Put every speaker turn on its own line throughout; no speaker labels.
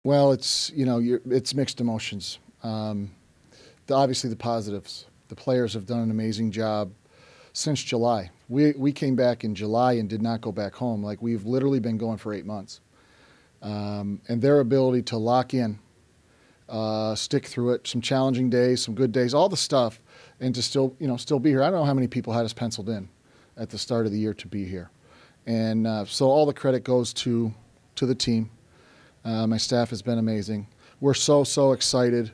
Well, it's mixed emotions. Obviously the positives. The players have done an amazing job since July. We came back in July and did not go back home. Like, we've literally been going for 8 months. And their ability to lock in, stick through it, some challenging days, some good days, all the stuff, and to still be here. I don't know how many people had us penciled in at the start of the year to be here. And so all the credit goes to the team. My staff has been amazing. We're so excited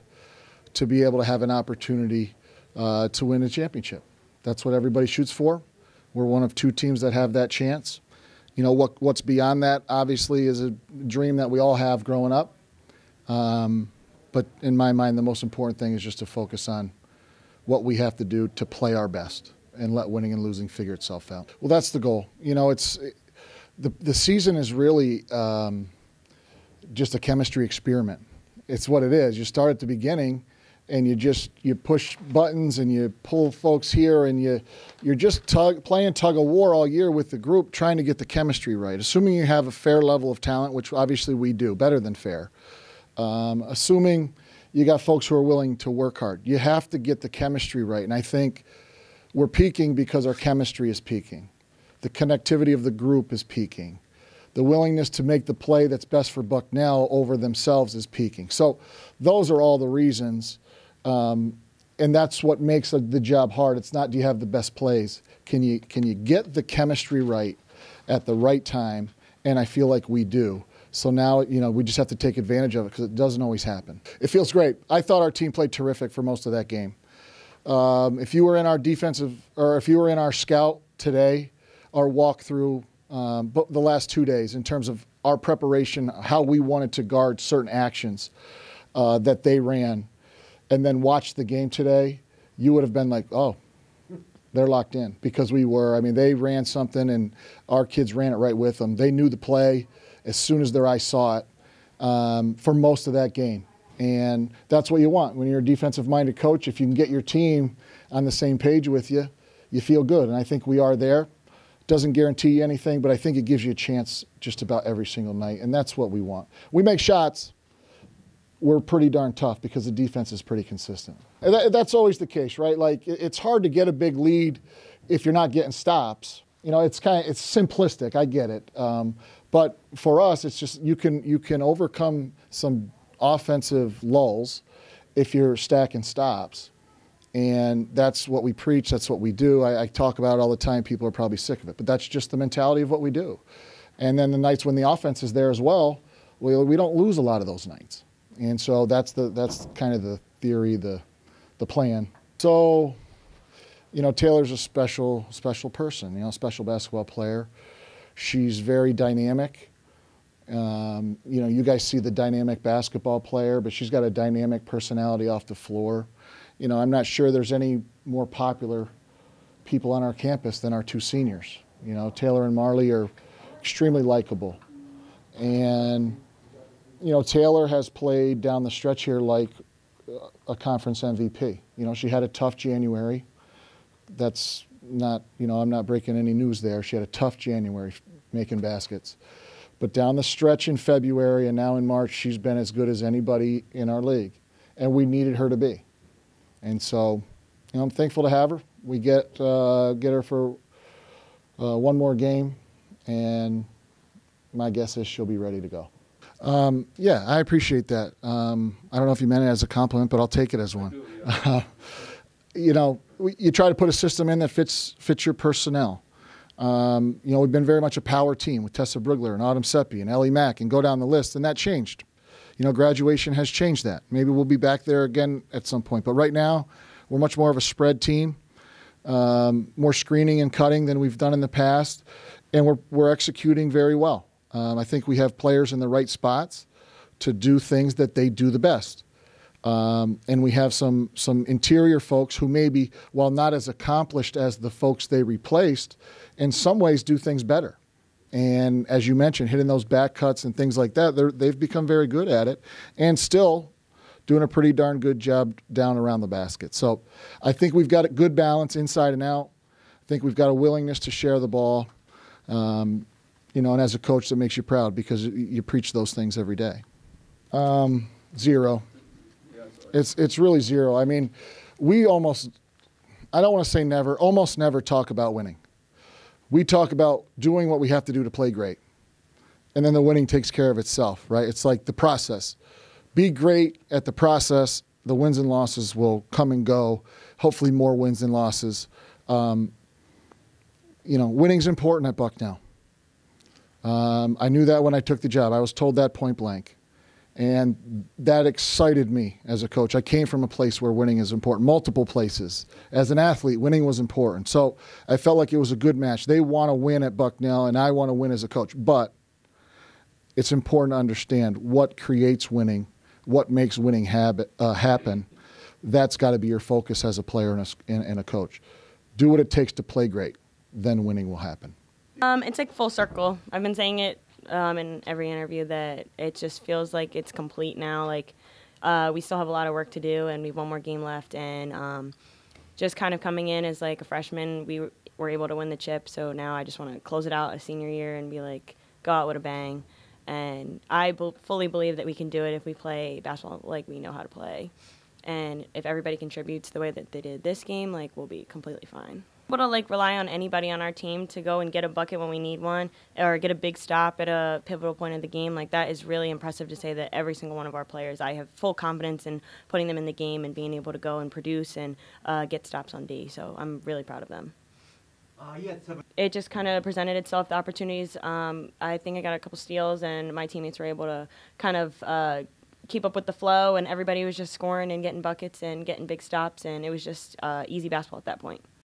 to be able to have an opportunity to win a championship. That's what everybody shoots for. We're one of 2 teams that have that chance. You know, what's beyond that, obviously, is a dream that we all have growing up. But in my mind, the most important thing is just to focus on what we have to do to play our best and let winning and losing figure itself out. Well, that's the goal. You know, the season is really just a chemistry experiment. It's what it is. You start at the beginning, and you push buttons and you pull folks here, and you're just playing tug of war all year with the group, trying to get the chemistry right. Assuming you have a fair level of talent, which obviously we do, better than fair. Assuming you got folks who are willing to work hard. You have to get the chemistry right, and I think we're peaking because our chemistry is peaking. The connectivity of the group is peaking. The willingness to make the play that's best for Bucknell over themselves is peaking. So those are all the reasons, and that's what makes the job hard. It's not, do you have the best plays? Can you get the chemistry right at the right time? And I feel like we do. So now, we just have to take advantage of it, because it doesn't always happen. It feels great. I thought our team played terrific for most of that game. If you were in our defensive, or if you were in our scout today, our walkthrough, the last 2 days, in terms of our preparation, how we wanted to guard certain actions that they ran, and then watch the game today, you would have been like, oh, they're locked in. Because we were. I mean, they ran something, and our kids ran it right with them. They knew the play as soon as their eyes saw it for most of that game. And that's what you want. When you're a defensive-minded coach, if you can get your team on the same page with you, you feel good. And I think we are there. Doesn't guarantee you anything, but I think it gives you a chance just about every single night, and that's what we want. We make shots. We're pretty darn tough because the defense is pretty consistent. And that's always the case, right? Like, it's hard to get a big lead if you're not getting stops. It's simplistic. I get it. But for us, it's just you can overcome some offensive lulls if you're stacking stops. And that's what we preach. That's what we do. I talk about it all the time. People are probably sick of it. But that's just the mentality of what we do. And then the nights when the offense is there as well, we don't lose a lot of those nights. And so that's kind of the theory, the plan. So, Taylor's a special person, special basketball player. She's very dynamic. You guys see the dynamic basketball player, but she's got a dynamic personality off the floor. I'm not sure there's any more popular people on our campus than our 2 seniors. Taylor and Marley are extremely likable. And, Taylor has played down the stretch here like a conference MVP. She had a tough January. That's not, I'm not breaking any news there. She had a tough January making baskets. But down the stretch in February and now in March, she's been as good as anybody in our league. And we needed her to be. And so, I'm thankful to have her. We get her for one more game, and my guess is she'll be ready to go. Yeah, I appreciate that. I don't know if you meant it as a compliment, but I'll take it as one. You try to put a system in that fits your personnel. We've been very much a power team with Tessa Brugler and Autumn Seppi and Ellie Mack, and go down the list, and that changed. Graduation has changed that. Maybe we'll be back there again at some point. But right now, we're much more of a spread team, more screening and cutting than we've done in the past, and we're executing very well. I think we have players in the right spots to do things that they do the best. And we have some interior folks who maybe, while not as accomplished as the folks they replaced, in some ways do things better. And as you mentioned, hitting those back cuts and things like that, they've become very good at it, and still doing a pretty darn good job down around the basket. So I think we've got a good balance inside and out. I think we've got a willingness to share the ball. And as a coach, that makes you proud because you preach those things every day. Zero. It's really zero. I mean, we almost, I don't want to say never, almost never talk about winning. We talk about doing what we have to do to play great. And then the winning takes care of itself, right? It's like the process. Be great at the process. The wins and losses will come and go. Hopefully more wins than losses. Winning's important at Bucknell. I knew that when I took the job. I was told that point blank. And that excited me as a coach. I came from a place where winning is important, multiple places. As an athlete, winning was important. So I felt like it was a good match. They want to win at Bucknell, and I want to win as a coach. But it's important to understand what creates winning, what makes winning happen. That's got to be your focus as a player and a coach. Do what it takes to play great. Then winning will happen.
It's like full circle. I've been saying it in every interview that it just feels like it's complete now. Like we still have a lot of work to do, and we have one more game left. And just kind of coming in as like a freshman, we were able to win the chip. So now I just want to close it out a senior year and be like, go out with a bang. And I fully believe that we can do it if we play basketball like we know how to play. And if everybody contributes the way that they did this game, like we'll be completely fine. Able to like rely on anybody on our team to go and get a bucket when we need one, or get a big stop at a pivotal point of the game. Like that is really impressive to say that every single one of our players, I have full confidence in putting them in the game and being able to go and produce and get stops on D. So I'm really proud of them. It just kind of presented itself, the opportunities. I think I got a couple steals, and my teammates were able to kind of keep up with the flow, and everybody was just scoring and getting buckets and getting big stops, and it was just easy basketball at that point.